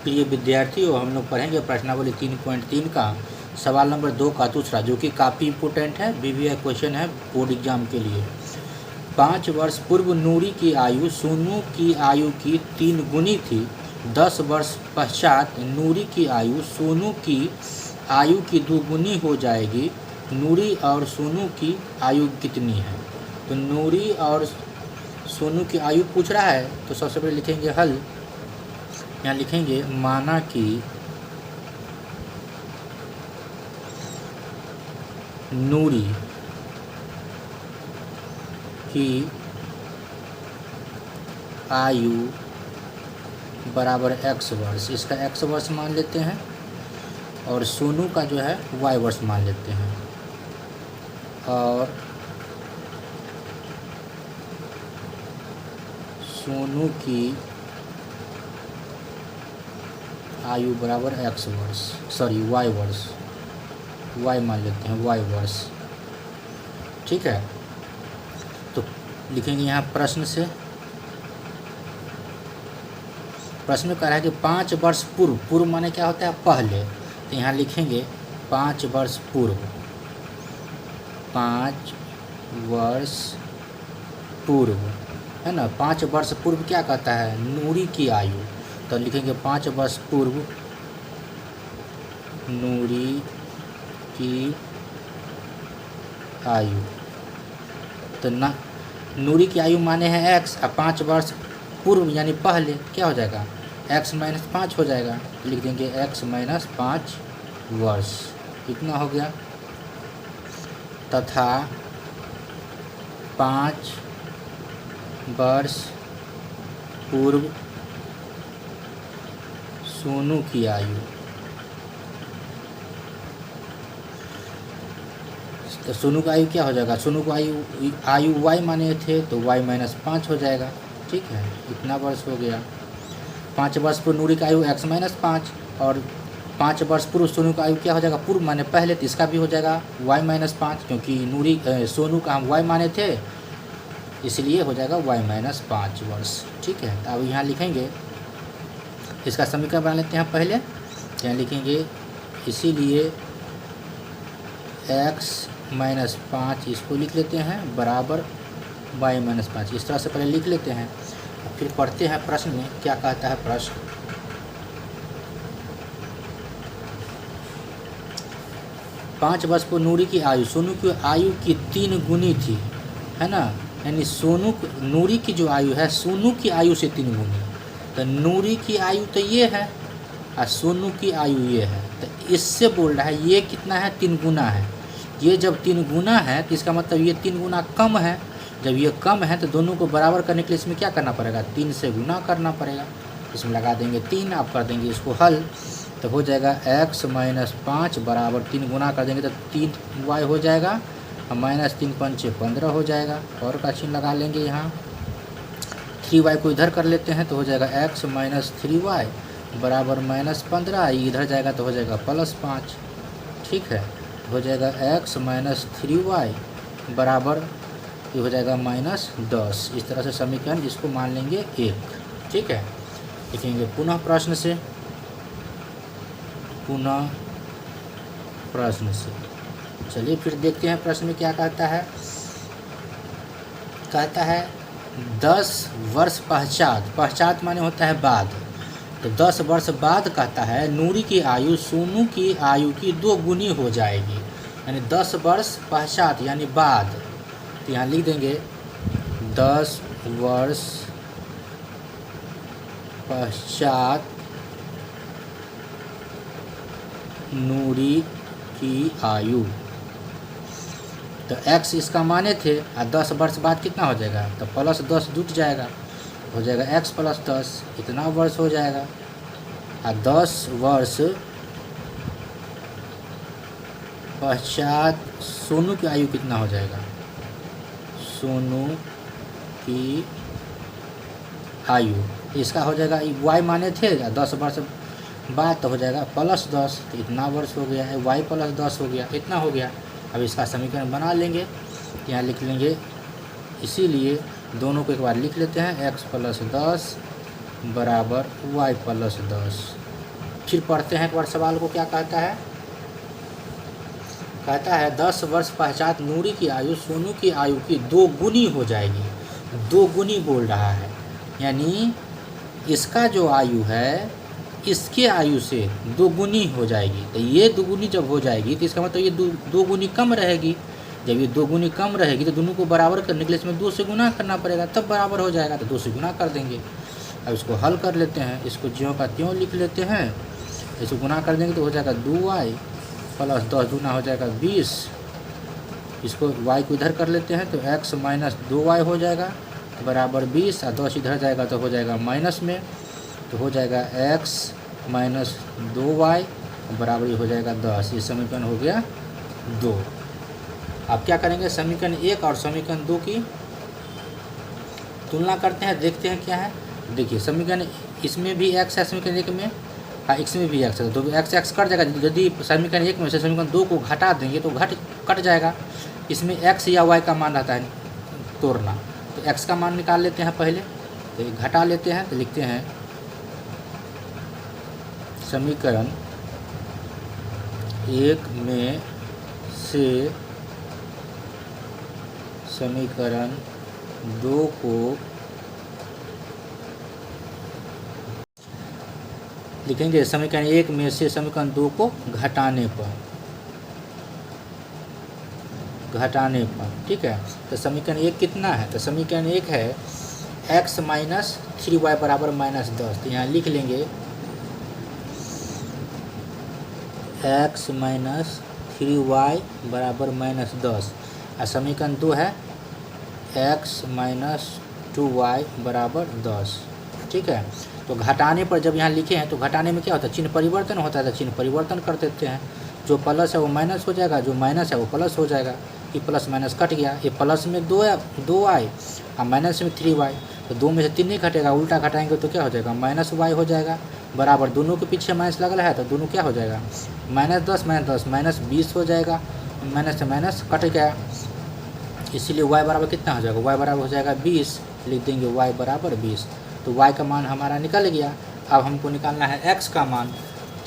प्रिय विद्यार्थियों, हम लोग पढ़ेंगे प्रश्नावली 3.3 का सवाल नंबर 2 का दूसरा, जो कि काफ़ी इम्पोर्टेंट है, बीवीआई क्वेश्चन है बोर्ड एग्जाम के लिए। 5 वर्ष पूर्व नूरी की आयु सोनू की आयु की 3 गुनी थी। 10 वर्ष पश्चात नूरी की आयु सोनू की आयु की 2 गुनी हो जाएगी। नूरी और सोनू की आयु कितनी है? तो नूरी और सोनू की आयु पूछ रहा है, तो सबसे पहले लिखेंगे हल। यहाँ लिखेंगे माना कि नूरी की आयु बराबर x वर्ष, इसका x वर्ष मान लेते हैं, और सोनू का जो है y वर्ष मान लेते हैं, और सोनू की आयु बराबर x वर्ष, सॉरी y वर्ष, y मान लेते हैं, y वर्ष। ठीक है, तो लिखेंगे यहाँ प्रश्न से। प्रश्न में कह रहा है कि 5 वर्ष पूर्व, पूर्व माने क्या होता है? पहले। तो यहाँ लिखेंगे 5 वर्ष पूर्व, 5 वर्ष पूर्व, है ना। 5 वर्ष पूर्व क्या कहता है? नूरी की आयु। तो लिखेंगे 5 वर्ष पूर्व नूरी की आयु। तो ना नूरी की आयु माने हैं x, और 5 वर्ष पूर्व यानी पहले क्या हो जाएगा? x - 5 हो जाएगा। लिख देंगे x - 5 वर्ष, कितना हो गया? तथा 5 वर्ष पूर्व सोनू की आयु। तो सोनू का आयु क्या हो जाएगा? सोनू को आयु y माने थे, तो y - 5 हो जाएगा। ठीक है, इतना वर्ष हो गया। 5 वर्ष पूर्व नूरी का आयु x - 5, और 5 वर्ष पूर्व सोनू का आयु क्या हो जाएगा? पूर्व माने पहले, तो इसका भी हो जाएगा y - 5, क्योंकि नूरी सोनू का हम y माने थे, इसलिए हो जाएगा y - 5 वर्ष। ठीक है, तो अब यहाँ लिखेंगे, इसका समीकरण बना लेते हैं पहले। यहाँ लिखेंगे इसीलिए x - 5 इसको लिख लेते हैं बराबर y - 5, इस तरह से पहले लिख लेते हैं। फिर पढ़ते हैं प्रश्न में क्या कहता है प्रश्न। पाँच वर्ष पूर्व नूरी की आयु सोनू की आयु की 3 गुनी थी, है ना। यानी नूरी की जो आयु है सोनू की आयु से 3 गुनी। तो नूरी की आयु तो ये है, और सोनू की आयु ये है। तो इससे बोल रहा है ये कितना है? 3 गुना है। ये जब 3 गुना है तो इसका मतलब ये 3 गुना कम है। जब ये कम है तो दोनों को बराबर करने के लिए इसमें क्या करना पड़ेगा? 3 से गुना करना पड़ेगा। इसमें लगा देंगे 3, आप कर देंगे इसको हल, तो हो जाएगा x - 5 बराबर 3 गुना कर देंगे तो 3y हो जाएगा, और -3 × 5 = 15 हो जाएगा। और का चिन्ह लगा लेंगे यहाँ। 3y को इधर कर लेते हैं तो हो जाएगा x - 3y बराबर -15, इधर जाएगा तो हो जाएगा +5। ठीक है, हो जाएगा x - 3y बराबर ये हो जाएगा -10। इस तरह से समीकरण इसको मान लेंगे 1। ठीक है, लिखेंगे पुनः प्रश्न से, पुनः प्रश्न से। चलिए फिर देखते हैं प्रश्न में क्या कहता है। कहता है 10 वर्ष पश्चात, पश्चात माने होता है बाद, तो 10 वर्ष बाद कहता है नूरी की आयु सोनू की आयु की 2 गुनी हो जाएगी। यानी 10 वर्ष पश्चात यानी बाद। तो यहाँ लिख देंगे 10 वर्ष पश्चात नूरी की आयु। तो x इसका माने थे, और 10 वर्ष बाद कितना हो जाएगा? तो +10 जुट जाएगा, हो जाएगा x + 10, इतना वर्ष हो जाएगा। और 10 वर्ष पश्चात सोनू की आयु कितना हो जाएगा? सोनू की आयु इसका हो जाएगा y माने थे, 10 वर्ष बाद तो हो जाएगा +10, तो इतना वर्ष हो गया है, y + 10 हो गया, इतना हो गया। अब इसका समीकरण बना लेंगे, यहाँ लिख लेंगे, इसीलिए दोनों को एक बार लिख लेते हैं, x + 10 बराबर y + 10। फिर पढ़ते हैं एक बार सवाल को, क्या कहता है। कहता है 10 वर्ष पश्चात नूरी की आयु सोनू की आयु की 2 गुनी हो जाएगी। 2 गुनी बोल रहा है, यानी इसका जो आयु है इसके आयु से 2 गुनी हो जाएगी। तो ये 2 गुनी जब हो जाएगी तो इसका मतलब ये 2 गुनी कम रहेगी। जब ये 2 गुनी कम रहेगी तो दोनों को बराबर करने के लिए इसमें 2 से गुना करना पड़ेगा, तब बराबर हो जाएगा। तो 2 से गुना कर देंगे। अब इसको हल कर लेते हैं, इसको ज्यों का त्यों लिख लेते हैं। इसको गुना कर देंगे तो हो जाएगा 2y प्लस 10 दूना हो जाएगा 20। इसको y को इधर कर लेते हैं तो x माइनस 2y हो जाएगा बराबर 20, और 10 इधर जाएगा तो हो जाएगा माइनस में, तो हो जाएगा x माइनस 2y बराबर हो जाएगा 10। ये समीकरण हो गया 2। अब क्या करेंगे, समीकरण 1 और समीकरण 2 की तुलना करते हैं, देखते हैं क्या है। देखिए समीकरण इसमें भी x है, समीकरण 1 में, हाँ इसमें भी x है, तो x कट जाएगा। यदि समीकरण 1 में से समीकरण 2 को घटा देंगे तो कट जाएगा। इसमें x या y का मान रहता है तोड़ना, तो x का मान निकाल लेते हैं पहले, तो घटा लेते हैं। तो लिखते हैं समीकरण 1 में से समीकरण 2 को लिखेंगे समीकरण 1 में से समीकरण 2 को घटाने पर, ठीक है। तो समीकरण 1 कितना है, तो समीकरण 1 है x माइनस 3y बराबर माइनस 10। तो यहाँ लिख लेंगे x माइनस 3y बराबर माइनस 10, और समीकरण 2 है x माइनस 2y बराबर 10, ठीक है। तो घटाने पर जब यहाँ लिखे हैं तो घटाने में क्या होता है, चिन्ह परिवर्तन होता है, तो चिन्ह परिवर्तन कर देते हैं। जो प्लस है वो माइनस हो जाएगा, जो माइनस है वो प्लस हो जाएगा। ये प्लस माइनस कट गया, ये प्लस में 2y और माइनस में 3y, तो 2 में से 3 नहीं घटेगा, उल्टा घटाएंगे तो क्या हो जाएगा, माइनस y हो जाएगा बराबर। दोनों के पीछे माइनस लगा है तो दोनों क्या हो जाएगा, माइनस 10 माइनस 20 हो जाएगा, माइनस से माइनस कट गया, इसीलिए y बराबर कितना हो जाएगा, y बराबर हो जाएगा 20। लिख देंगे y बराबर 20। तो y का मान हमारा निकल गया। अब हमको निकालना है x का मान,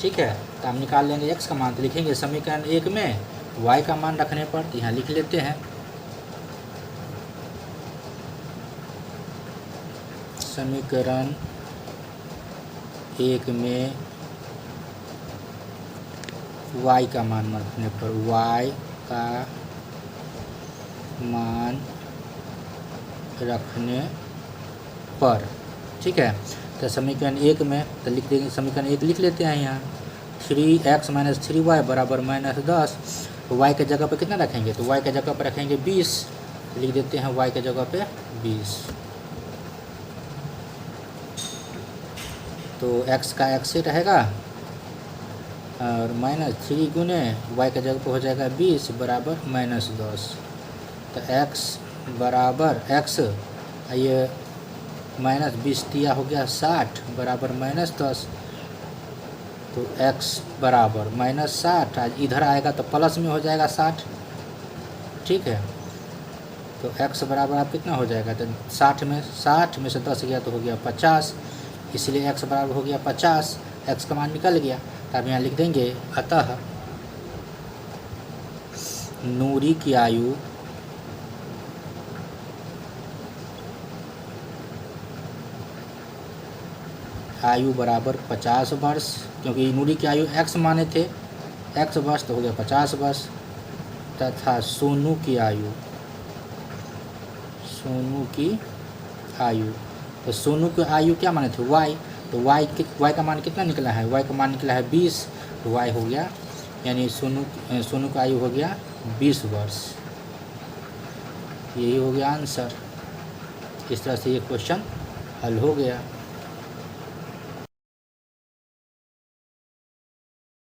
ठीक है। तो हम निकाल लेंगे x का मान, तो लिखेंगे समीकरण 1 में y का मान रखने पर, तो यहाँ लिख लेते हैं समीकरण 1 में y का मान रखने पर, y का मान रखने पर, ठीक है। तो समीकरण 1 में तो लिख देंगे, समीकरण 1 लिख लेते हैं यहाँ 3x माइनस 3y बराबर माइनस 10। तो y के जगह पे कितना रखेंगे, तो y के जगह पे रखेंगे 20। लिख देते हैं y के जगह पे 20। तो x का x से रहेगा और माइनस 3 गुने y के जगह पे हो जाएगा 20 बराबर माइनस 10। तो x बराबर x ये माइनस 20 दिया हो गया 60 बराबर माइनस 10। तो x बराबर माइनस 60, आज इधर आएगा तो प्लस में हो जाएगा 60, ठीक है। तो x बराबर आप कितना हो जाएगा, तो 60 में से 10 गया तो हो गया 50, इसलिए x बराबर हो गया 50। x का मान निकल गया। तो अब यहाँ लिख देंगे अतः नूरी की आयु बराबर 50 वर्ष, क्योंकि नूरी की आयु x माने थे, x वर्ष तो हो गया 50 वर्ष। तथा सोनू की आयु, तो सोनू की आयु क्या माने थे, y, तो y का मान कितना निकला है, y का मान निकला है 20, तो y हो गया, यानी सोनू का आयु हो गया 20 वर्ष। यही हो गया आंसर। इस तरह से ये क्वेश्चन हल हो गया।